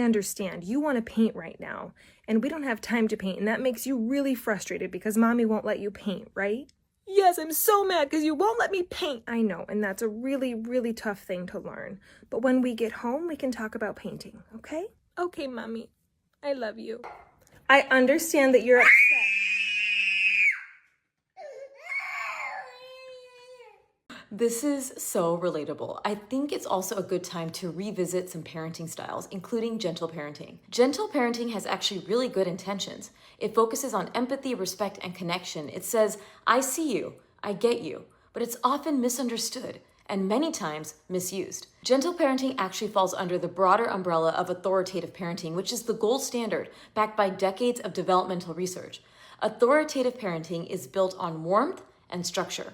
understand. You want to paint right now, and we don't have time to paint, and that makes you really frustrated because mommy won't let you paint, right? Yes, I'm so mad because you won't let me paint. I know, and that's a really, really tough thing to learn. But when we get home, we can talk about painting, okay? Okay, mommy. I love you. I understand that you're upset. This is so relatable. I think it's also a good time to revisit some parenting styles, including gentle parenting. Gentle parenting has actually really good intentions. It focuses on empathy, respect, and connection. It says, I see you, I get you, but it's often misunderstood and many times misused. Gentle parenting actually falls under the broader umbrella of authoritative parenting, which is the gold standard backed by decades of developmental research. Authoritative parenting is built on warmth and structure.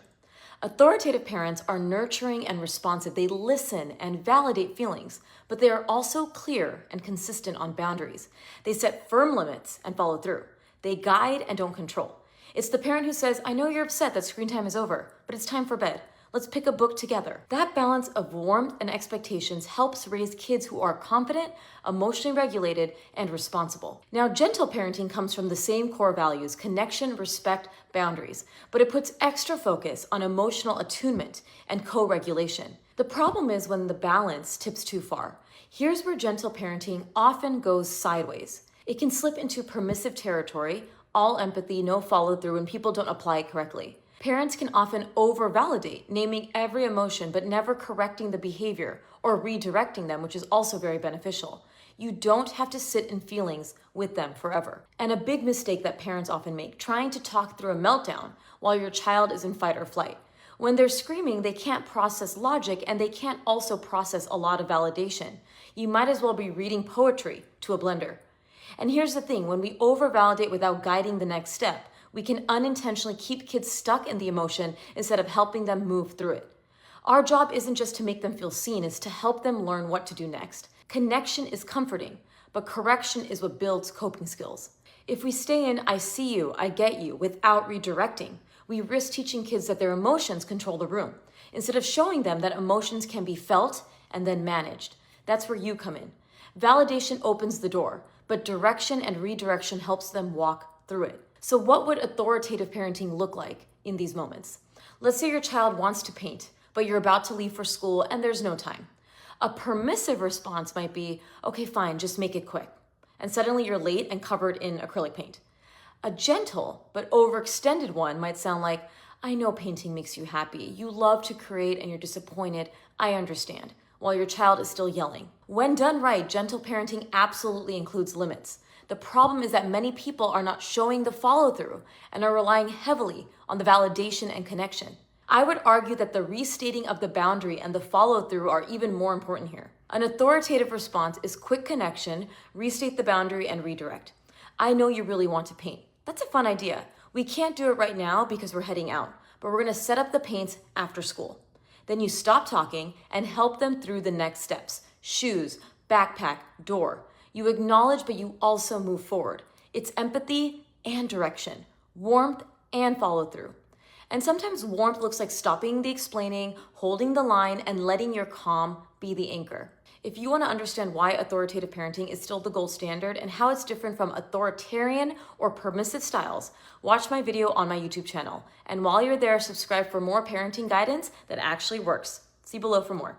Authoritative parents are nurturing and responsive. They listen and validate feelings, but they are also clear and consistent on boundaries. They set firm limits and follow through. They guide and don't control. It's the parent who says, I know you're upset that screen time is over, but it's time for bed. Let's pick a book together. That balance of warmth and expectations helps raise kids who are confident, emotionally regulated, and responsible. Now, gentle parenting comes from the same core values: connection, respect, boundaries, but it puts extra focus on emotional attunement and co-regulation. The problem is when the balance tips too far. Here's where gentle parenting often goes sideways. It can slip into permissive territory, all empathy, no follow through, and people don't apply it correctly. Parents can often over-validate, naming every emotion but never correcting the behavior or redirecting them, which is also very beneficial. You don't have to sit in feelings with them forever. And a big mistake that parents often make, trying to talk through a meltdown while your child is in fight or flight. When they're screaming, they can't process logic and they can't also process a lot of validation. You might as well be reading poetry to a blender. And here's the thing, when we over-validate without guiding the next step, we can unintentionally keep kids stuck in the emotion instead of helping them move through it. Our job isn't just to make them feel seen, it's to help them learn what to do next. Connection is comforting, but correction is what builds coping skills. If we stay in I see you, I get you, without redirecting, we risk teaching kids that their emotions control the room, instead of showing them that emotions can be felt and then managed. That's where you come in. Validation opens the door, but direction and redirection helps them walk through it. So what would authoritative parenting look like in these moments? Let's say your child wants to paint, but you're about to leave for school and there's no time. A permissive response might be, okay, fine, just make it quick. And suddenly you're late and covered in acrylic paint. A gentle but overextended one might sound like, I know painting makes you happy. You love to create and you're disappointed. I understand. While your child is still yelling. When done right, gentle parenting absolutely includes limits. The problem is that many people are not showing the follow-through and are relying heavily on the validation and connection. I would argue that the restating of the boundary and the follow-through are even more important here. An authoritative response is quick connection, restate the boundary, and redirect. I know you really want to paint. That's a fun idea. We can't do it right now because we're heading out, but we're going to set up the paints after school. Then you stop talking and help them through the next steps. Shoes, backpack, door. You acknowledge, but you also move forward. It's empathy and direction, warmth and follow through. And sometimes warmth looks like stopping the explaining, holding the line, and letting your calm be the anchor. If you want to understand why authoritative parenting is still the gold standard and how it's different from authoritarian or permissive styles, watch my video on my YouTube channel. And while you're there, subscribe for more parenting guidance that actually works. See below for more.